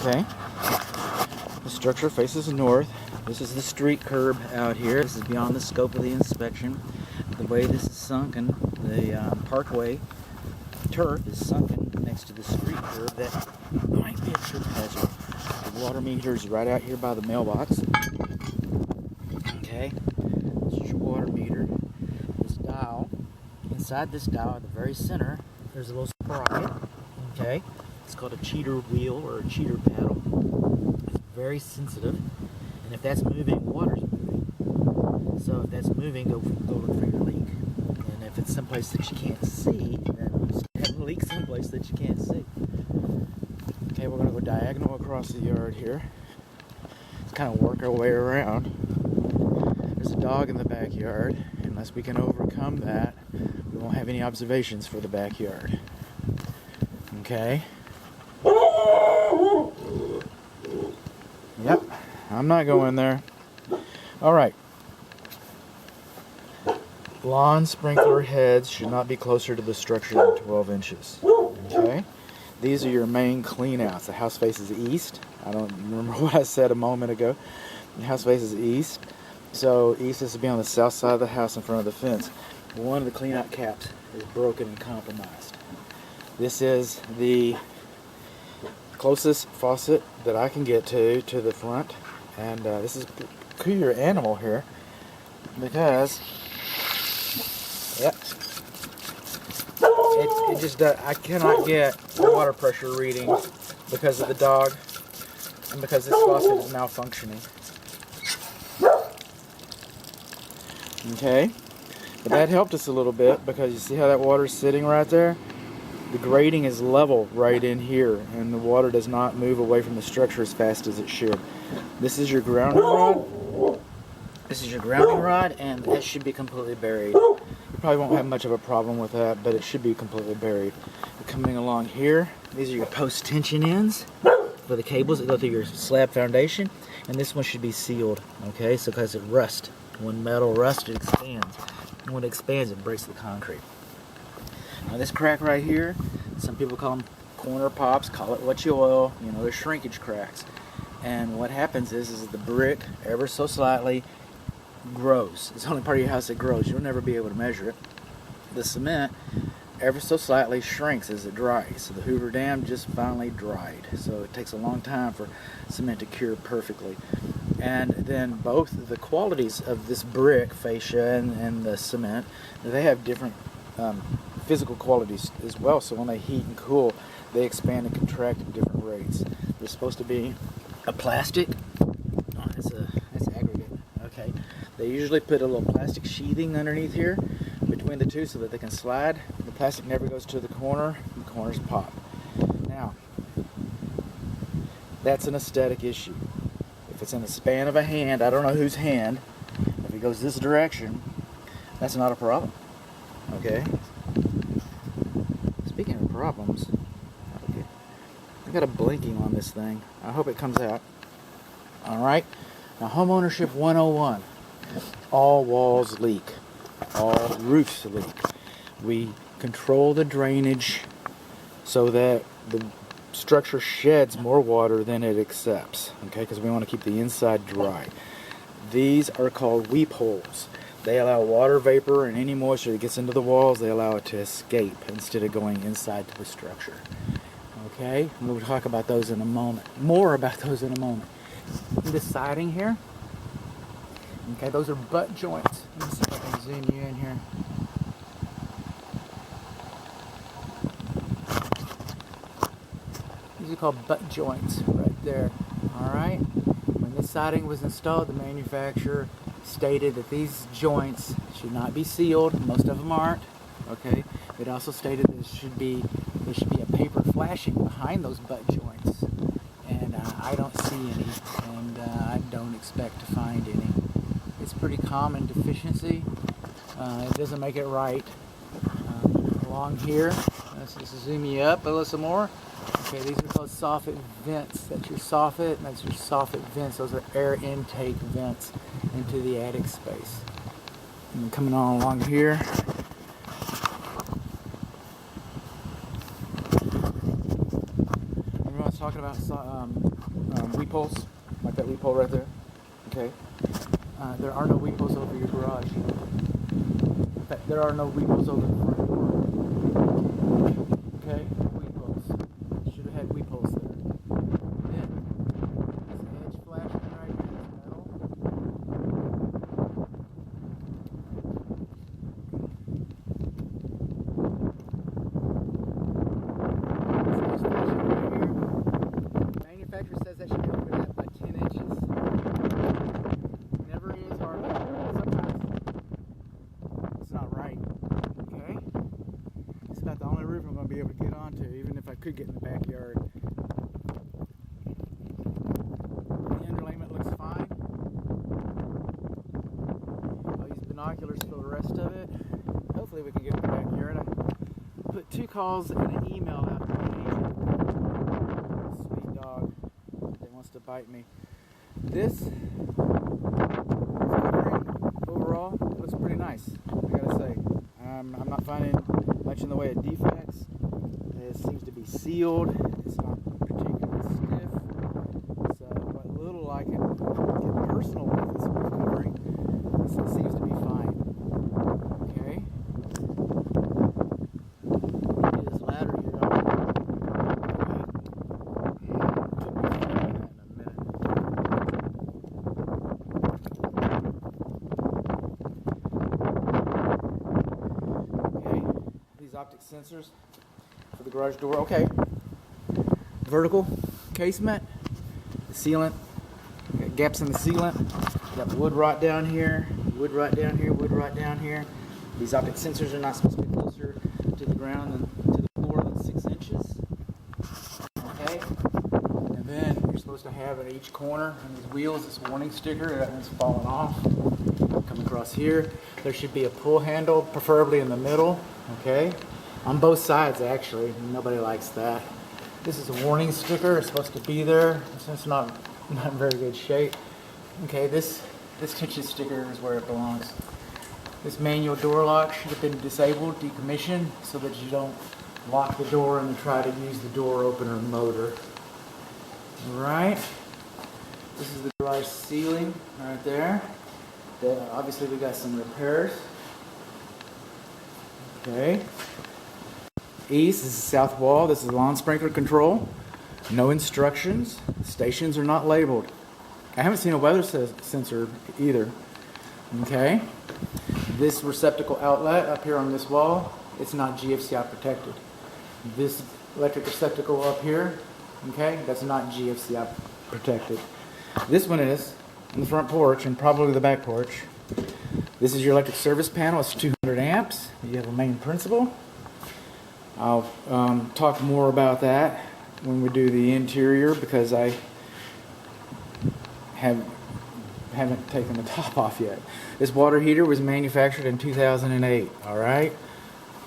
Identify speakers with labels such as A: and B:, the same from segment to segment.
A: Okay. The structure faces north. This is the street curb out here. This is beyond the scope of the inspection. The way this is sunken, the parkway turf is sunken next to the street curb. That might be a trip hazard. The water meter is right out here by the mailbox. Okay, this is your water meter. This dial, inside this dial at the very center, there's a little sprocket. Okay, it's called a cheater wheel or a cheater paddle. It's very sensitive, and if that's moving, water's moving. So if that's moving, go look for your leak. And if it's someplace that you can't see, then you have a leak someplace that you can't see. Okay, we're going to go diagonal across the yard here. Let's kind of work our way around. There's a dog in the backyard. Unless we can overcome that, we won't have any observations for the backyard. Okay. Yep, I'm not going there. Alright. Lawn sprinkler heads should not be closer to the structure than 12 inches. Okay? These are your main cleanouts. The house faces east. I don't remember what I said a moment ago. The house faces east. So east is to be on the south side of the house in front of the fence. One of the cleanout caps is broken and compromised. This is the closest faucet that I can get to the front. And this is peculiar animal here because it just I cannot get the water pressure reading because of the dog and because this faucet is malfunctioning. Okay, but that helped us a little bit because you see how that water is sitting right there? The grading is level right in here, and the water does not move away from the structure as fast as it should. This is your grounding rod. This is your grounding rod, and that should be completely buried. You probably won't have much of a problem with that, but it should be completely buried. Coming along here, these are your post tension ends for the cables that go through your slab foundation, and this one should be sealed. Okay, so because it rusts. When metal rusts, it expands. And when it expands, it breaks the concrete. Now this crack right here, some people call them corner pops, call it what you will. You know, they're shrinkage cracks. And what happens is the brick, ever so slightly, grows. It's the only part of your house that grows. You'll never be able to measure it. The cement, ever so slightly, shrinks as it dries. So the Hoover Dam just finally dried. So it takes a long time for cement to cure perfectly. And then both the qualities of this brick, fascia, and the cement, they have different physical qualities as well. So when they heat and cool, they expand and contract at different rates. They're supposed to be a plastic. Oh, that's aggregate. Okay. They usually put a little plastic sheathing underneath here between the two so that they can slide. The plastic never goes to the corner. The corners pop. Now, that's an aesthetic issue. If it's in the span of a hand, I don't know whose hand, if it goes this direction, that's not a problem. Okay? Speaking of problems, okay, I got a blinking on this thing. I hope it comes out. Alright? Now, homeownership 101. All walls leak. All roofs leak. We control the drainage so that the structure sheds more water than it accepts, okay, because we want to keep the inside dry. These are called weep holes. They allow water vapor and any moisture that gets into the walls, they allow it to escape instead of going inside to the structure. Okay, and we'll talk about those in a moment. More about those in a moment. The siding here, okay, those are butt joints. Let me see if I can zoom you in here. These are called butt joints right there. Alright? When this siding was installed, the manufacturer stated that these joints should not be sealed. Most of them aren't. Okay? It also stated that there should be a paper flashing behind those butt joints. And I don't see any. And I don't expect to find any. It's pretty common deficiency. It doesn't make it right. Along here, let's just zoom you up a little some more. Okay, these are called soffit vents. That's your soffit, and that's your soffit vents. Those are air intake vents into the attic space. And coming on along here, remember I was talking about weep holes, like that weep hole right there. Okay. There are no weep holes over your garage. In fact, there are no weep holes over the front door. Okay, weep holes. Should have had weep holes there. Then, this edge flashing right here, this metal. This edge flashing right here. The manufacturer says that should be over that by 10 inches. Never is hardly. Sometimes it's not right. Okay? It's about the only roof I'm going to be able to get onto, even if I could get in the backyard. The underlayment looks fine. I'll use binoculars for the rest of it. Hopefully we can get in the backyard. I put 2 calls and an email out to my agent. Sweet dog. He wants to bite me. This overall looks pretty nice, I gotta say. I'm not finding much in the way of defects. It seems to be sealed. It's not particularly stiff. So what little I can get personal with this roof covering, it seems to be fine. Okay. This ladder here, I'll put my phone on that in a minute. Optic sensors for the garage door. Okay. Vertical casement, the sealant, got gaps in the sealant, got wood rot down here, wood rot down here, wood rot down here. These optic sensors are not supposed to be closer to the ground than to the floor than 6 inches. Okay. And then you're supposed to have at each corner on these wheels this warning sticker. That one's falling off. Come across here. There should be a pull handle, preferably in the middle. Okay, on both sides actually. Nobody likes that. This is a warning sticker. It's supposed to be there. It's not in very good shape. Okay, this tension sticker is where it belongs. This manual door lock should have been disabled, decommissioned, so that you don't lock the door and then try to use the door opener motor. All right. This is the garage ceiling right there. Obviously we got some repairs. Okay. East is the south wall. This is lawn sprinkler control. No instructions. Stations are not labeled. I haven't seen a weather sensor either. Okay. This receptacle outlet up here on this wall, it's not GFCI protected. This electric receptacle up here, okay, that's not GFCI protected. This one is on the front porch and probably the back porch. This is your electric service panel. It's 200 amps. You have a main principal. I'll talk more about that when we do the interior because I haven't taken the top off yet. This water heater was manufactured in 2008. All right,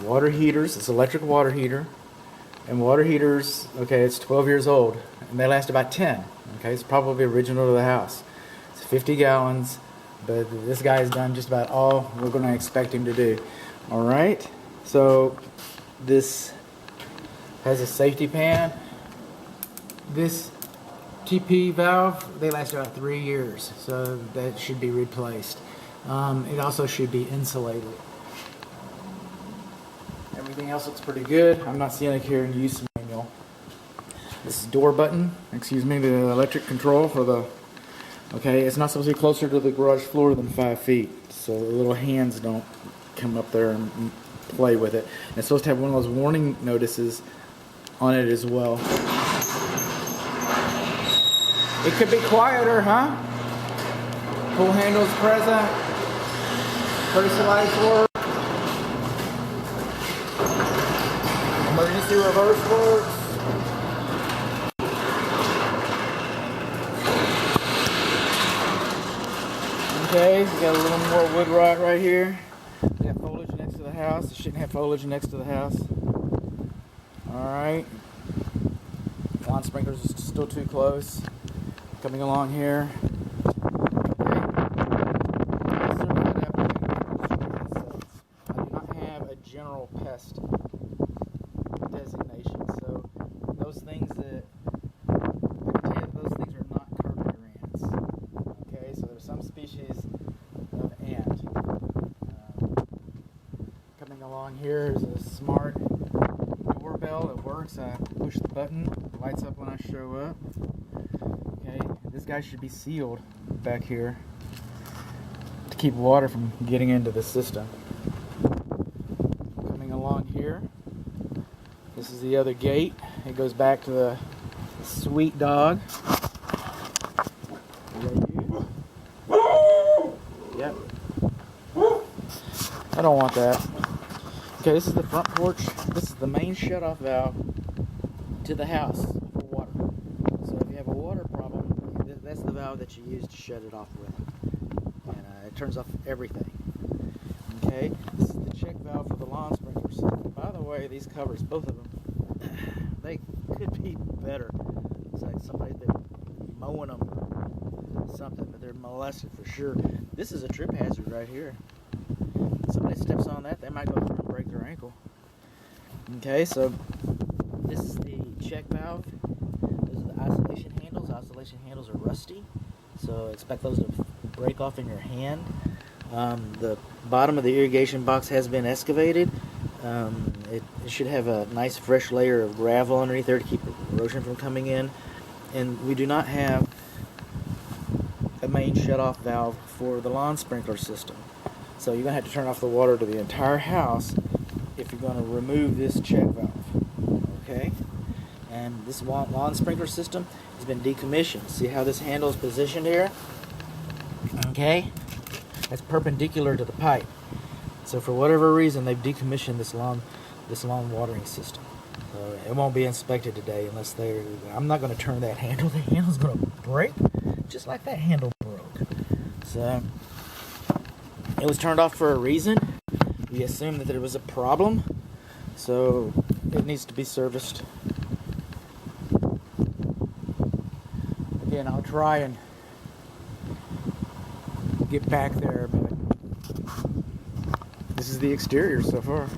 A: water heaters. It's electric water heater, and water heaters. Okay, it's 12 years old, and they last about 10. Okay, it's probably original to the house. It's 50 gallons. But this guy's done just about all we're going to expect him to do. All right. So this has a safety pan. This TP valve, they last about 3 years, so that should be replaced. It also should be insulated. Everything else looks pretty good. I'm not seeing it here in use manual. This is door button. Excuse me, the electric control for the. Okay, it's not supposed to be closer to the garage floor than 5 feet, so the little hands don't come up there and play with it. And it's supposed to have one of those warning notices on it as well. It could be quieter, huh? Pull handles present. Courtesy lights work. Emergency reverse works. Okay, we got a little more wood rot right here. We got foliage next to the house. It shouldn't have foliage next to the house. Alright. Lawn sprinklers are still too close. Coming along here. Okay. I do not have a general pest designation, so those things that along here is a smart doorbell that works. I push the button, it lights up when I show up. Okay, this guy should be sealed back here to keep water from getting into the system. Coming along here, this is the other gate. It goes back to the sweet dog. Yep. I don't want that. Okay, this is the front porch. This is the main shutoff valve to the house for water. So if you have a water problem, that's the valve that you use to shut it off with. And it turns off everything. Okay, this is the check valve for the lawn sprinkler system. By the way, these covers, both of them, they could be better. It's like somebody's been mowing them or something, but they're molested for sure. This is a trip hazard right here. If somebody steps on that, they might go through and break their ankle. Okay, so this is the check valve. Those are the isolation handles. Isolation handles are rusty, so expect those to break off in your hand. The bottom of the irrigation box has been excavated. It should have a nice fresh layer of gravel underneath there to keep erosion from coming in. And we do not have a main shutoff valve for the lawn sprinkler system. So you're going to have to turn off the water to the entire house if you're going to remove this check valve. Okay? And this lawn sprinkler system has been decommissioned. See how this handle is positioned here? Okay? That's perpendicular to the pipe. So for whatever reason, they've decommissioned this lawn watering system. So it won't be inspected today unless they're... I'm not going to turn that handle. The handle's going to break just like that handle broke. So it was turned off for a reason. We assumed that there was a problem, so it needs to be serviced. Again, I'll try and get back there, but this is the exterior so far.